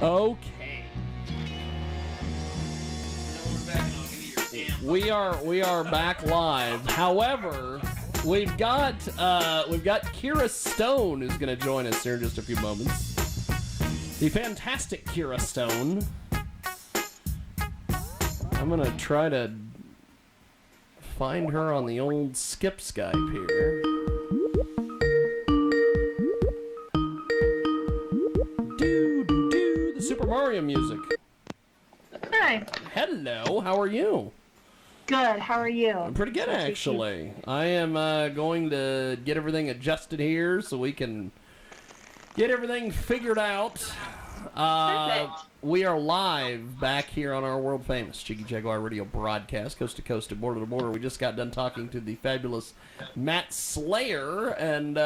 Okay. We are back live. However, we've got Kira Stone who's going to join us here in just a few moments. The fantastic Kira Stone. I'm going to try to find her on the old skip Skype here. The Super Mario music. Hi. Hello, how are you? Good, how are you? I'm pretty good, actually. I am going to get everything adjusted here so we can get everything figured out. Perfect. We are live back here on our world-famous Jiggy Jaguar radio broadcast, coast to coast and border to border. We just got done talking to the fabulous Matt Slayer, and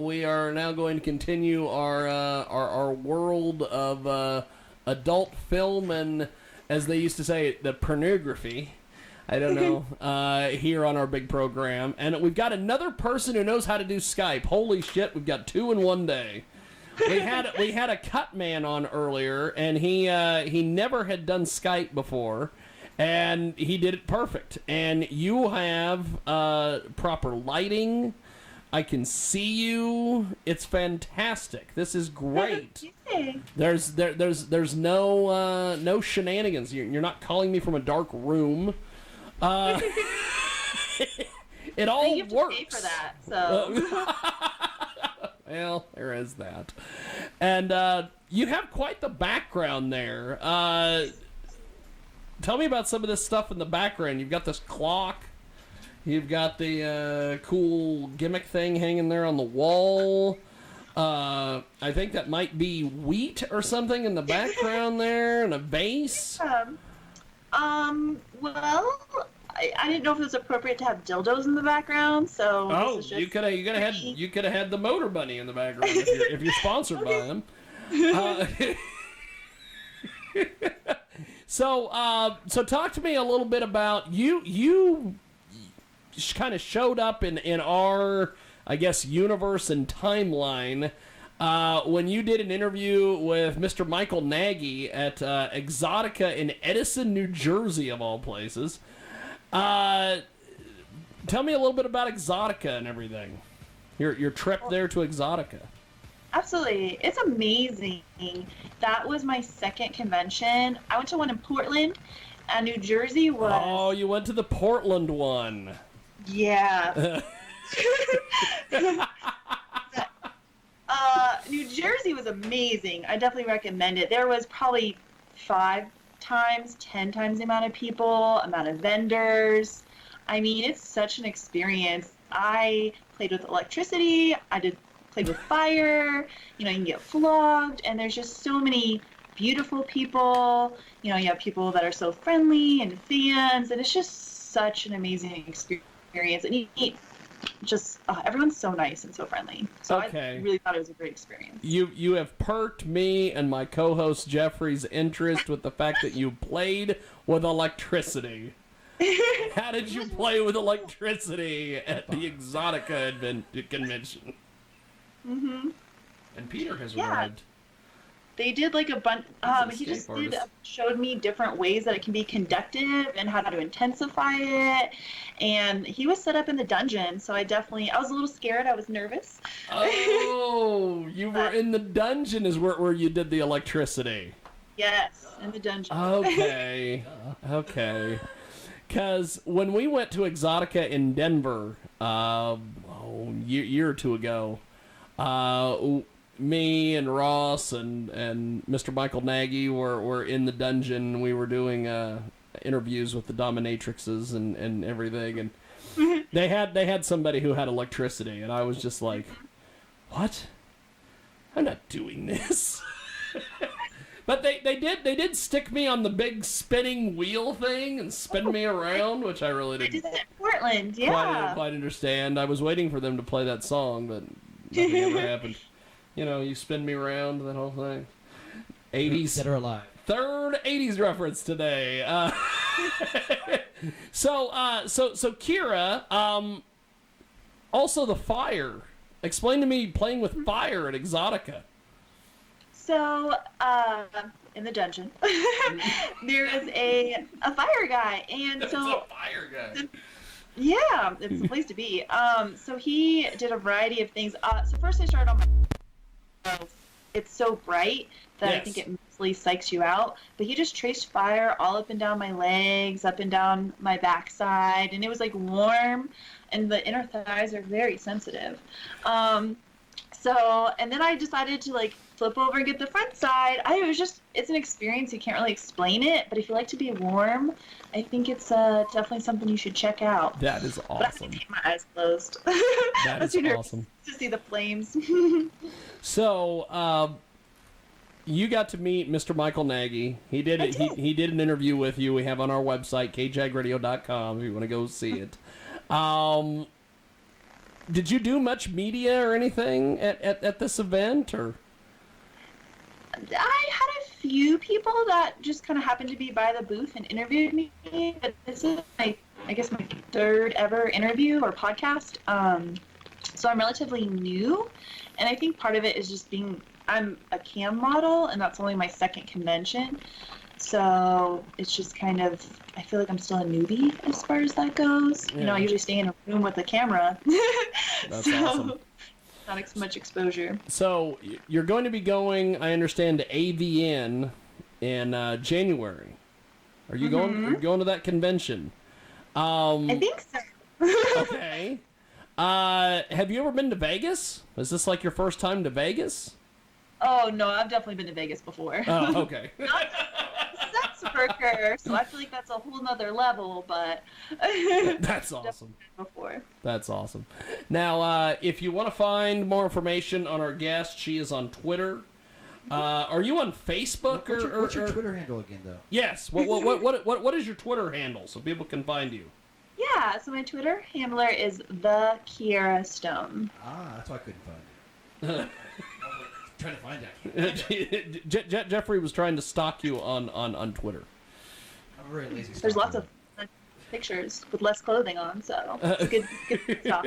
we are now going to continue our world of adult film and, as they used to say, the pornography. I don't know, here on our big program. And we've got another person who knows how to do Skype. Holy shit, we've got two in one day. We had a cut man on earlier, and he never had done Skype before, and he did it perfect. And you have proper lighting. I can see you. It's fantastic. This is great. There's no shenanigans. You're not calling me from a dark room. It all you have works. to pay for that, so. Well, there is that. And you have quite the background there. Tell me about some of this stuff in the background. You've got this clock. You've got the cool gimmick thing hanging there on the wall. I think that might be wheat or something in the background there, and a vase. Well, I didn't know if it was appropriate to have dildos in the background, so. Oh, you could have had the Motor Bunny in the background if you're sponsored by them. So talk to me a little bit about you kind of showed up in our, I guess, universe and timeline when you did an interview with Mr. Michael Nagy at Exotica in Edison, New Jersey, of all places. Tell me a little bit about Exotica and everything. Your trip there to Exotica. Absolutely. It's amazing. That was my second convention. I went to one in Portland, and New Jersey was... Oh, you went to the Portland one. Yeah. New Jersey was amazing. I definitely recommend it. There was probably 10 times the amount of people, amount of vendors. I mean, it's such an experience. I played with electricity. Played with fire. You know, you can get flogged, and there's just so many beautiful people. You know, you have people that are so friendly and fans, and it's just such an amazing experience. And everyone's so nice and so friendly. So okay. I really thought it was a great experience. You have perked me and my co-host Jeffrey's interest with the fact that you played with electricity. How did you play with electricity at the Exotica convention? Mm-hmm. And Peter has arrived. They did like a bunch. He just showed me different ways that it can be conductive and how to intensify it. And he was set up in the dungeon, so I was a little scared. I was nervous. Oh, you were in the dungeon is where you did the electricity. Yes, in the dungeon. Okay. Okay. Because when we went to Exotica in Denver a year or two ago, me and Ross and Mr. Michael Nagy were in the dungeon. We were doing interviews with the dominatrixes and everything, and they had somebody who had electricity, and I was just like, what? I'm not doing this. But they did stick me on the big spinning wheel thing and spin me around, which I really didn't. I did that in Portland, yeah. Quite understand. I was waiting for them to play that song, but nothing ever happened. You know, you spin me around, that whole thing. 80s. Dead or alive. Third 80s reference today. So Kira, also the fire. Explain to me playing with fire at Exotica. So, in the dungeon, there is a fire guy, and It's so a fire guy. yeah, it's the place to be. So he did a variety of things. So first I started on my. It's so bright that I think Yes. it mostly psychs you out. But he just traced fire all up and down my legs, up and down my backside, and it was like warm, and the inner thighs are very sensitive. So, and then I decided to like flip over and get the front side. It's an experience. You can't really explain it, but if you like to be warm, I think it's definitely something you should check out. That is But I awesome. keep my eyes closed. That I'm is too nervous awesome. to see the flames. So, you got to meet Mr. Michael Nagy. He did it. He did an interview with you. We have on our website, kjagradio.com, if you want to go see it. Did you do much media or anything at this event, or? I had a few people that just kind of happened to be by the booth and interviewed me, but this is I guess my third ever interview or podcast. So I'm relatively new, and I think part of it is just I'm a cam model, and that's only my second convention. So it's just kind of, I feel like I'm still a newbie as far as that goes. Yeah. You know, I usually stay in a room with a camera. That's so, awesome. Not as much exposure. So you're going to be going, I understand, to AVN in January. Are you going? You're going to that convention? I think so. Okay. Have you ever been to Vegas? Is this like your first time to Vegas? Oh no, I've definitely been to Vegas before. Oh, okay. Not a sex worker, so I feel like that's a whole nother level, but That's awesome. before. That's awesome. Now, if you want to find more information on our guest, she is on Twitter. Are you on Facebook What's your Twitter handle again, though? Yes. What is your Twitter handle so people can find you? Yeah, so my Twitter handler is the Kiera Stone. Ah, that's why I couldn't find it. Trying to find out. Jeffrey was trying to stalk you on Twitter. I'm a very lazy. There's stalker. lots of pictures with less clothing on, so it's good stuff.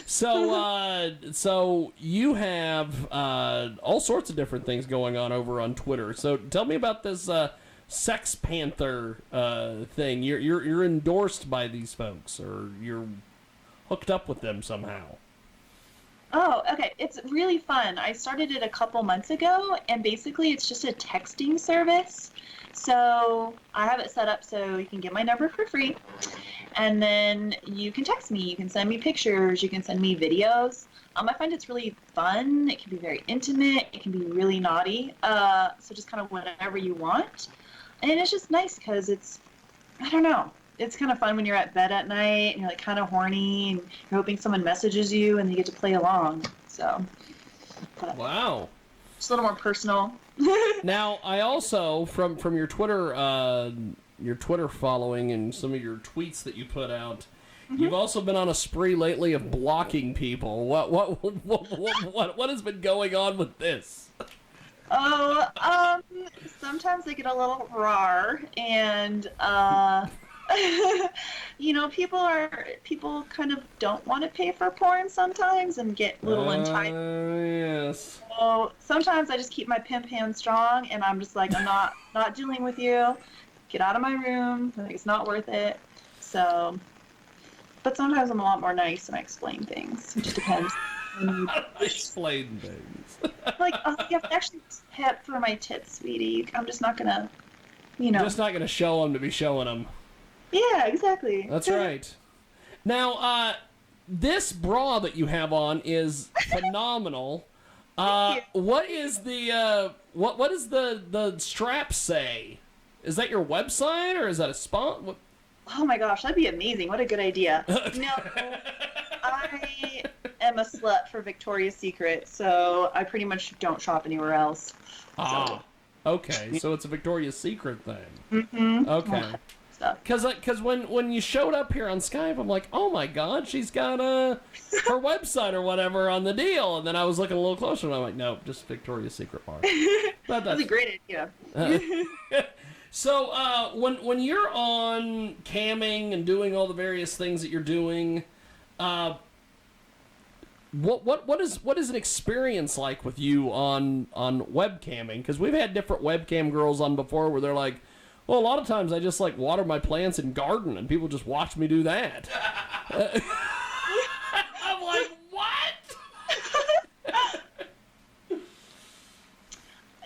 So you have all sorts of different things going on over on Twitter. So tell me about this Sex Panther thing. You're endorsed by these folks, or you're hooked up with them somehow. Oh, okay. It's really fun. I started it a couple months ago, and basically it's just a texting service. So I have it set up so you can get my number for free, and then you can text me. You can send me pictures. You can send me videos. I find it's really fun. It can be very intimate. It can be really naughty. So just kind of whatever you want. And it's just nice because I don't know. It's kind of fun when you're at bed at night and you're like kind of horny and you're hoping someone messages you and you get to play along. So, but Wow. just a little more personal. Now, I also from your Twitter following and some of your tweets that you put out, you've also been on a spree lately of blocking people. What has been going on with this? Oh, sometimes they get a little raw and you know, people kind of don't want to pay for porn sometimes and get a little entitled. Yes. So sometimes I just keep my pimp hand strong and I'm just like, I'm not dealing with you. Get out of my room. Like, it's not worth it. So, but sometimes I'm a lot more nice and I explain things. It just depends. Explain things. Like, oh, you have to actually pay for my tits, sweetie. I'm just not gonna, you know. Just not going to show them to be showing them. Yeah, exactly. That's right. Now, this bra that you have on is phenomenal. Thank you. What is the what does the strap say? Is that your website or is that a spot? What? Oh my gosh, that'd be amazing. What a good idea. No, I am a slut for Victoria's Secret, so I pretty much don't shop anywhere else. Ah, okay. So it's a Victoria's Secret thing. Mm-hmm. Okay. Stuff. Because when you showed up here on Skype, I'm like, oh my god, she's got her website or whatever on the deal. And then I was looking a little closer, and I'm like, nope, just Victoria's Secret bar. But That's a great idea. So when you're on camming and doing all the various things that you're doing, what is an experience like with you on webcamming? Because we've had different webcam girls on before where they're like, well, a lot of times I just like water my plants and garden, and people just watch me do that. I'm like, what?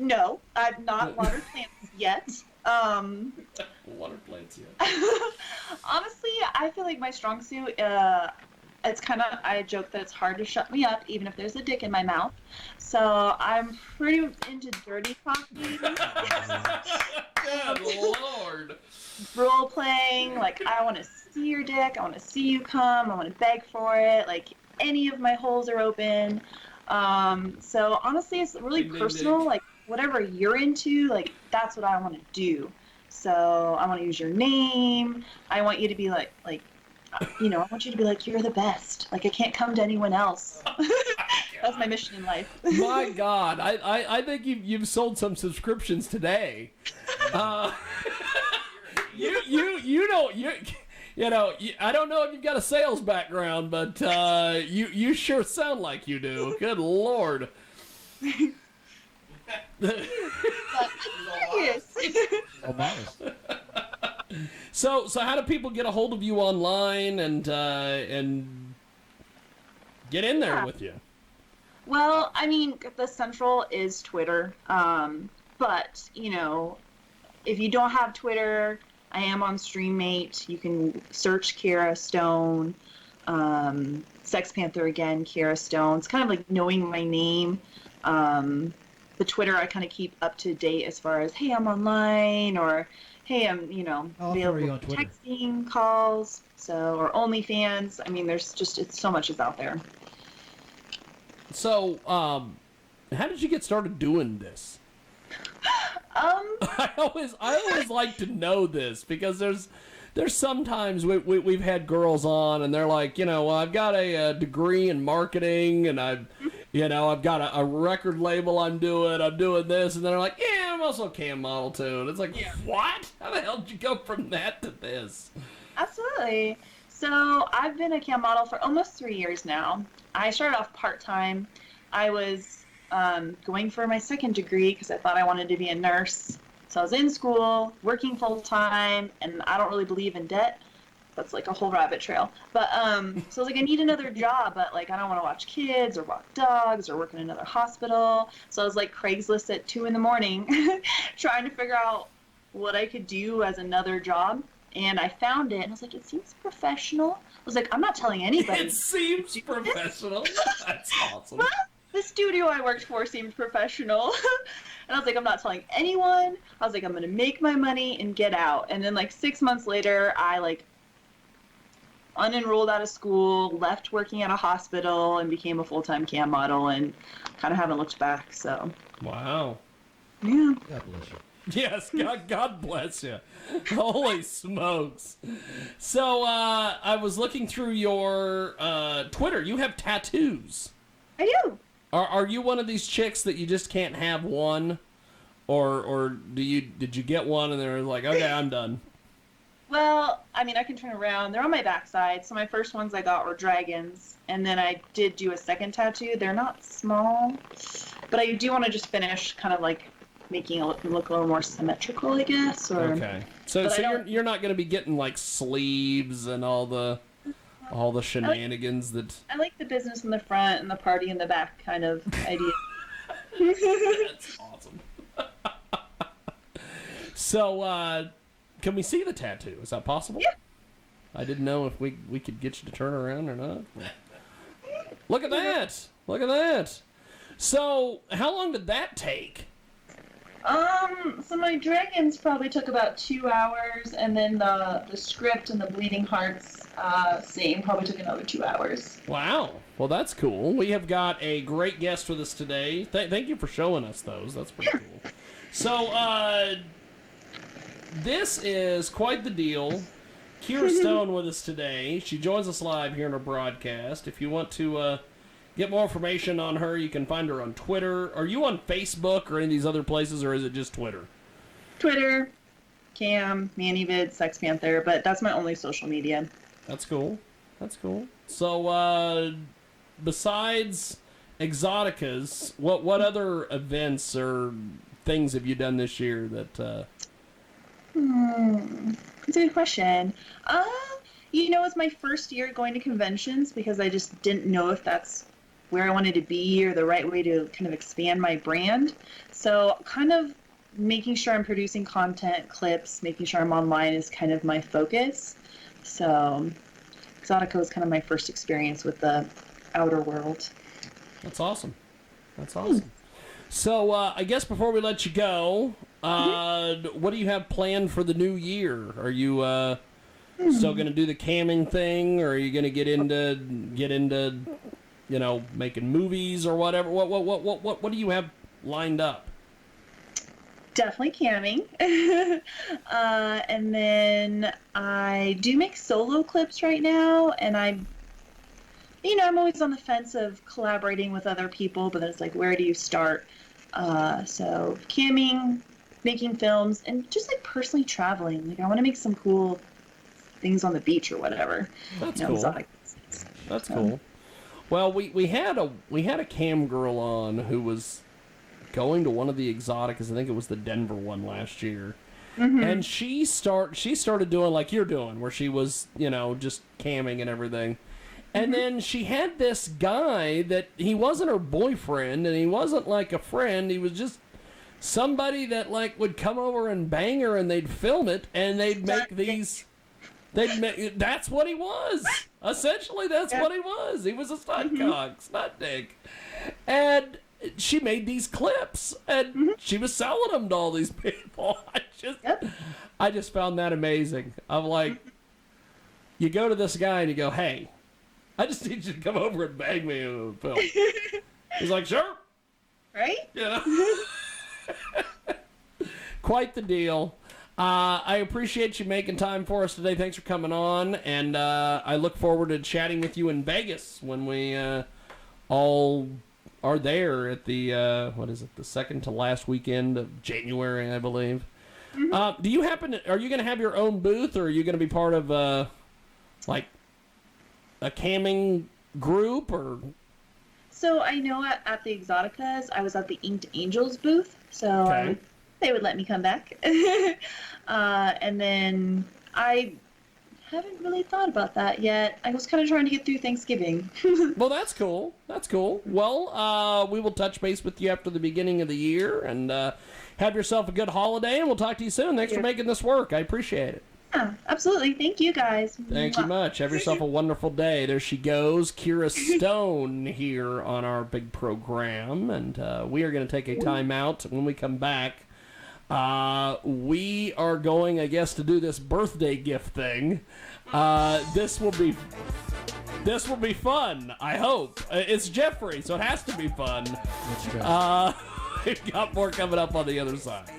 No, I've not watered plants yet. Water plants, yeah. Honestly, I feel like my strong suit, it's kind of, I joke that it's hard to shut me up, even if there's a dick in my mouth. So I'm pretty into dirty talking. Good Lord. Role playing, like, I want to see your dick, I want to see you come, I want to beg for it, like, any of my holes are open. So honestly, it's really Ding, ding, personal, ding. like, whatever you're into, like, that's what I want to do. So I want to use your name. I want you to be like, you know, I want you to be like, you're the best. Like, I can't come to anyone else. That's my mission in life. My God, I think you've sold some subscriptions today. You know, I don't know if you've got a sales background, but you sure sound like you do. Good Lord. Yes. Oh, nice. So how do people get a hold of you online and get in there with you? Well, I mean, the central is Twitter. But, you know, if you don't have Twitter, I am on StreamMate. You can search Kira Stone. Sex Panther again, Kira Stone. It's kind of like knowing my name. The Twitter I kind of keep up to date as far as, hey, I'm online, or hey, I'm, you know, How often are you available on for Twitter? texting, calls, or OnlyFans. I mean, there's just, it's so much is out there. So, how did you get started doing this? I always like to know this because there's sometimes we've had girls on and they're like, you know, well, I've got a degree in marketing and I've got a record label I'm doing this, and they're like, yeah, I'm also a cam model too. And it's like, what? How the hell did you go from that to this? Absolutely. So I've been a cam model for almost 3 years now. I started off part-time. I was going for my second degree because I thought I wanted to be a nurse. So I was in school, working full-time, and I don't really believe in debt. That's like a whole rabbit trail. But so I was like, I need another job, but like I don't want to watch kids or walk dogs or work in another hospital. So I was like Craigslist at 2 a.m. trying to figure out what I could do as another job. And I found it, and I was like, it seems professional. I was like, I'm not telling anybody. It seems professional. That's awesome. Well, the studio I worked for seemed professional. And I was like, I'm not telling anyone. I was like, I'm going to make my money and get out. And then like 6 months later, I like unenrolled out of school, left working at a hospital, and became a full-time cam model, and kind of haven't looked back. So, Wow. yeah. God bless you. Yes, God bless you. Holy smokes. So, I was looking through your Twitter. You have tattoos. I do. Are you one of these chicks that you just can't have one? Or did you get one and they're like, okay, I'm done? Well, I mean, I can turn around. They're on my backside. So my first ones I got were dragons. And then I did do a second tattoo. They're not small. But I do want to just finish kind of like making it look a little more symmetrical, I guess. Or, Okay. So But I don't- you're not going to be getting like sleeves and all the shenanigans that... I like the business in the front and the party in the back kind of idea. That's awesome. So, can we see the tattoo? Is that possible? Yeah. I didn't know if we could get you to turn around or not. Look at that! Look at that! So, how long did that take? So my dragons probably took about 2 hours, and then the script and the bleeding hearts scene probably took another 2 hours. Wow. Well, that's cool. We have got a great guest with us today. Thank you for showing us those. That's pretty cool. So, this is quite the deal. Kira Stone with us today. She joins us live here in our broadcast. If you want to get more information on her, you can find her on Twitter. Are you on Facebook or any of these other places, or is it just Twitter? Twitter, Cam, MannyVid, Sex Panther, but that's my only social media. That's cool. That's cool. So, besides Exoticas, what other events or things have you done this year that? That's a good question. It's my first year going to conventions because I just didn't know if that's where I wanted to be or the right way to kind of expand my brand. So kind of making sure I'm producing content, clips, making sure I'm online is kind of my focus. So Exotica was kind of my first experience with the outer world. That's awesome. That's awesome. So I guess before we let you go, what do you have planned for the new year? Are you still going to do the camming thing, or are you going to get into making movies or whatever? What do you have lined up? Definitely camming. And then I do make solo clips right now, and I'm always on the fence of collaborating with other people, but then it's like, where do you start? So camming, making films, and just like personally traveling. Like I want to make some cool things on the beach or whatever. That's cool. That's cool. Well, we had a cam girl on who was going to one of the Exoticas. I think it was the Denver one last year. Mm-hmm. And she started doing like you're doing, where she was, just camming and everything. And then she had this guy that he wasn't her boyfriend and he wasn't like a friend. He was just somebody that like would come over and bang her, and they'd film it and they'd make these. That's what he was. Essentially, that's what he was. He was a stunt cock, stunt dick. And she made these clips, and she was selling them to all these people. I just found that amazing. I'm like, you go to this guy and you go, hey, I just need you to come over and bang me in a film. He's like, sure. Right? Quite the deal. I appreciate you making time for us today. Thanks for coming on, and I look forward to chatting with you in Vegas when we all are there at the the second to last weekend of January, I believe. Do you are you going to have your own booth, or are you going to be part of like a camming group, or? So I know at the Exoticas, I was at the Inked Angels booth, so they would let me come back. And then I haven't really thought about that yet. I was kind of trying to get through Thanksgiving. Well, that's cool. That's cool. Well, we will touch base with you after the beginning of the year, and have yourself a good holiday, and we'll talk to you soon. Thanks for making this work. I appreciate it. Yeah, absolutely. Thank you, guys. Thank you much. Have yourself a wonderful day. There she goes, Kira Stone here on our big program, and we are going to take a time out. When we come back, we are going, I guess, to do this birthday gift thing. This will be fun, I hope. It's Jeffrey, so it has to be fun. We've got more coming up on the other side.